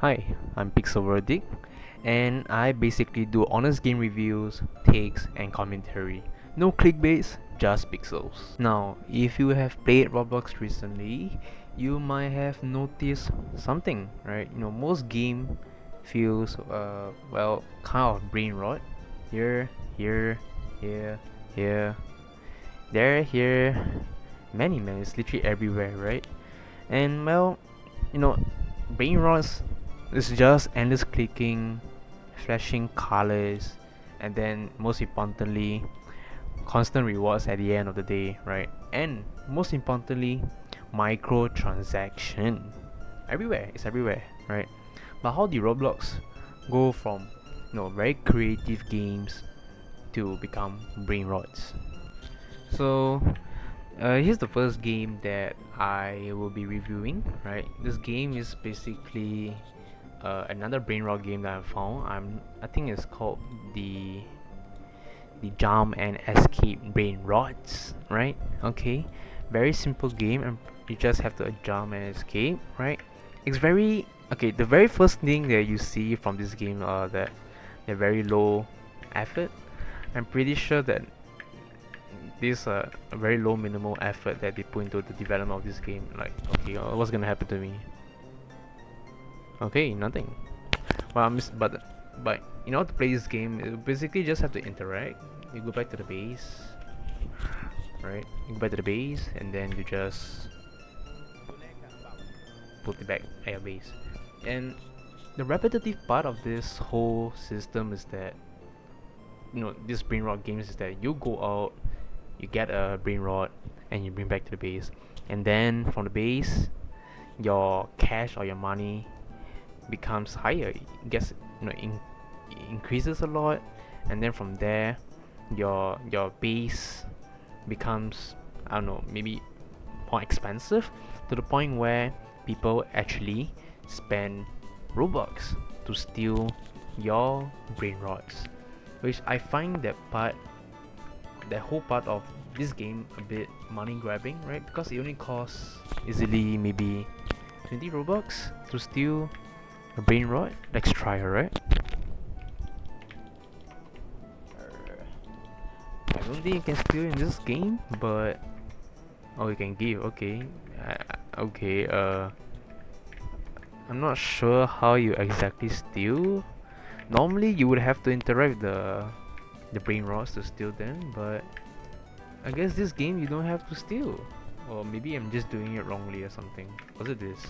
Hi, I'm Pixel and I basically do honest game reviews, takes, and commentary. No clickbaits, just pixels. Now, if you have played Roblox recently, you might have noticed something, right? Most game feels well, kind of brain rot. Here, here, here, here, there, here, many man. It's literally everywhere, right? And well, you know, brain rots is just endless clicking, flashing colors, and then most importantly, constant rewards at the end of the day, right? And most importantly, microtransaction. Everywhere, it's everywhere, right? But how did Roblox go from very creative games to become brain rots? So here's the first game that I will be reviewing. Right, this game is basically another brain rot game that I found. I think it's called the Jump and Escape Brain Rots. Right, okay, very simple game, and you just have to jump and escape. Right, it's very okay. The very first thing that you see from this game that they're very low effort. I'm pretty sure that this a very low minimal effort that they put into the development of this game. Like, okay, what's gonna happen to me? Okay, nothing. Well, but in order to play this game, you basically just have to interact. You go back to the base, right? You go back to the base, and then you just put it back at your base. And the repetitive part of this whole system is that this brain rot games is that you go out, you get a brain rot, and you bring back to the base, and then from the base, your cash or your money becomes higher. It gets increases a lot, and then from there, your base becomes, I don't know, maybe more expensive, to the point where people actually spend Robux to steal your brain rots, which I find that whole part of this game a bit money grabbing, right? Because it only costs easily maybe 20 Robux to steal a brain rot. Let's try, alright? I don't think you can steal in this game, but oh, you can give. Okay, okay. I'm not sure how you exactly steal. Normally, you would have to interact with the brain rots to steal them, but I guess this game you don't have to steal. Or maybe I'm just doing it wrongly or something. Was it this?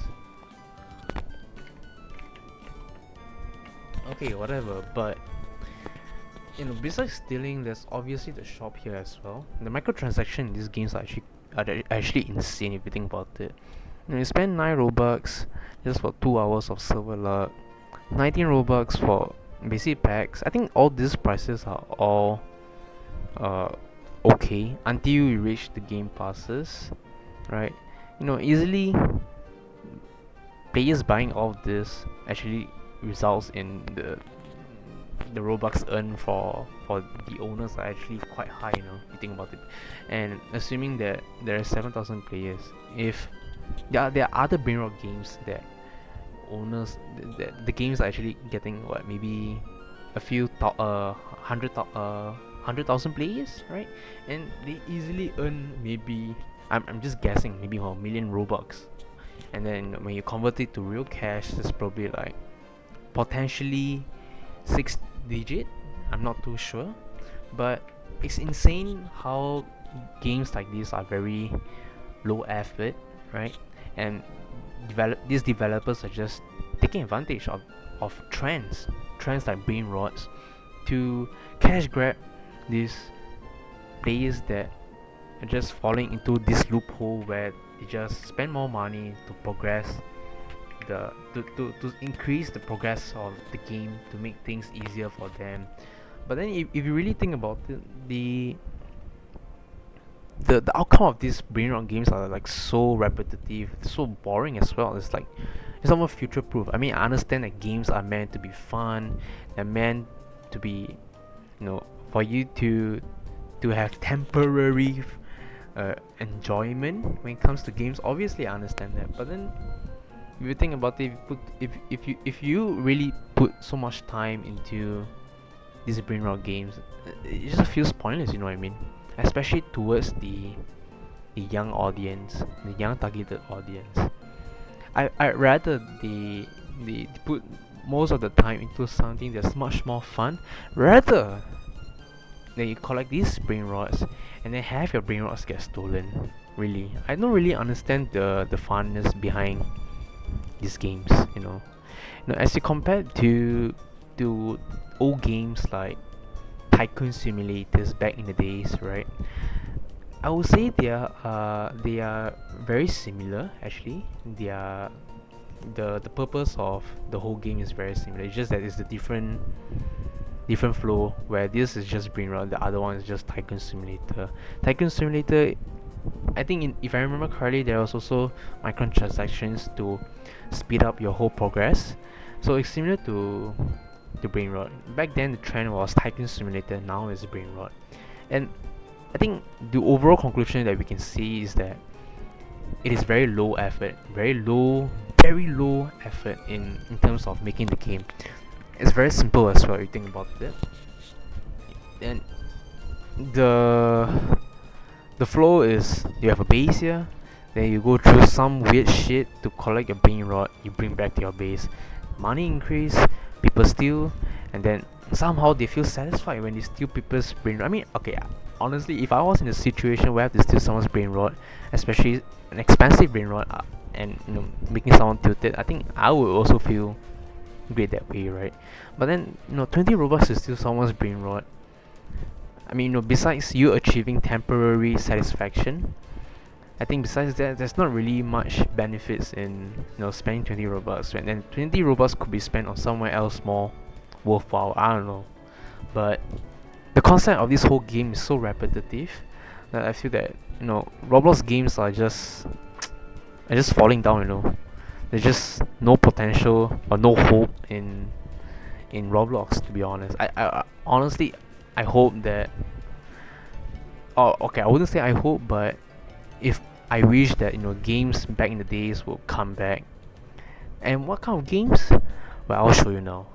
Okay, whatever, but besides stealing, there's obviously the shop here as well. The microtransaction in these games are actually insane if you think about it. You spend 9 Robux just for 2 hours of server luck, 19 Robux for basic packs. I think all these prices are all uh, okay until you reach the game passes, right? Easily players buying all of this actually results in the Robux earned for the owners are actually quite high, you think about it. And assuming that there are 7,000 players, if there are other brain rot games that owners the games are actually getting what, maybe a few hundred thousand players, right? And they easily earn maybe, I'm just guessing, maybe 1 million Robux. And then when you convert it to real cash, it's probably like potentially 6 digit. I'm not too sure, but it's insane how games like these are very low effort, right? And these developers are just taking advantage of trends like brain rots to cash grab these players that are just falling into this loophole where they just spend more money to progress to increase the progress of the game, to make things easier for them. But then if you really think about it, the outcome of these brain rot games are like so repetitive, so boring as well. It's almost future proof. I mean, I understand that games are meant to be fun, they're meant to be, for you to have temporary enjoyment when it comes to games. Obviously, I understand that, but then if you think about it, if you really put so much time into these brain rot games, it just feels pointless. You know what I mean? Especially towards the young audience, the young targeted audience. I'd rather they put most of the time into something that's much more fun, rather than you collect these brain rots and then have your brain rots get stolen. Really, I don't really understand the funness behind these games. As you compare to old games like tycoon simulators back in the days, right? I would say they are very similar actually. They are the purpose of the whole game is very similar. It's just that it's the different flow, where this is just brain rot, the other one is just tycoon simulator. Tycoon simulator, I think if I remember correctly, there was also microtransactions to speed up your whole progress. So it's similar to brain rot. Back then the trend was tycoon simulator, now it's brain rot. And I think the overall conclusion that we can see is that it is very low effort, very low effort in terms of making the game. It's very simple as well. You think about it, and the the flow is you have a base here, then you go through some weird shit to collect your brain rot. You bring back to your base, money increase, people steal, and then somehow they feel satisfied when they steal people's brain rot. I mean, okay, honestly, if I was in a situation where I have to steal someone's brain rot, especially an expensive brain rot, and making someone tilted, I think I would also feel great that way, right? But then 20 Robux to steal someone's brain rot. I mean, besides you achieving temporary satisfaction, I think besides that, there's not really much benefits in spending 20 Robux. Right? And 20 Robux could be spent on somewhere else more worthwhile. I don't know, but the concept of this whole game is so repetitive that I feel that Roblox games are just falling down. There's just no potential or no hope in Roblox, to be honest. I honestly, I hope that. Oh, okay. I wouldn't say I hope, but if I wish that games back in the days will come back. And what kind of games? Well, I'll show you now.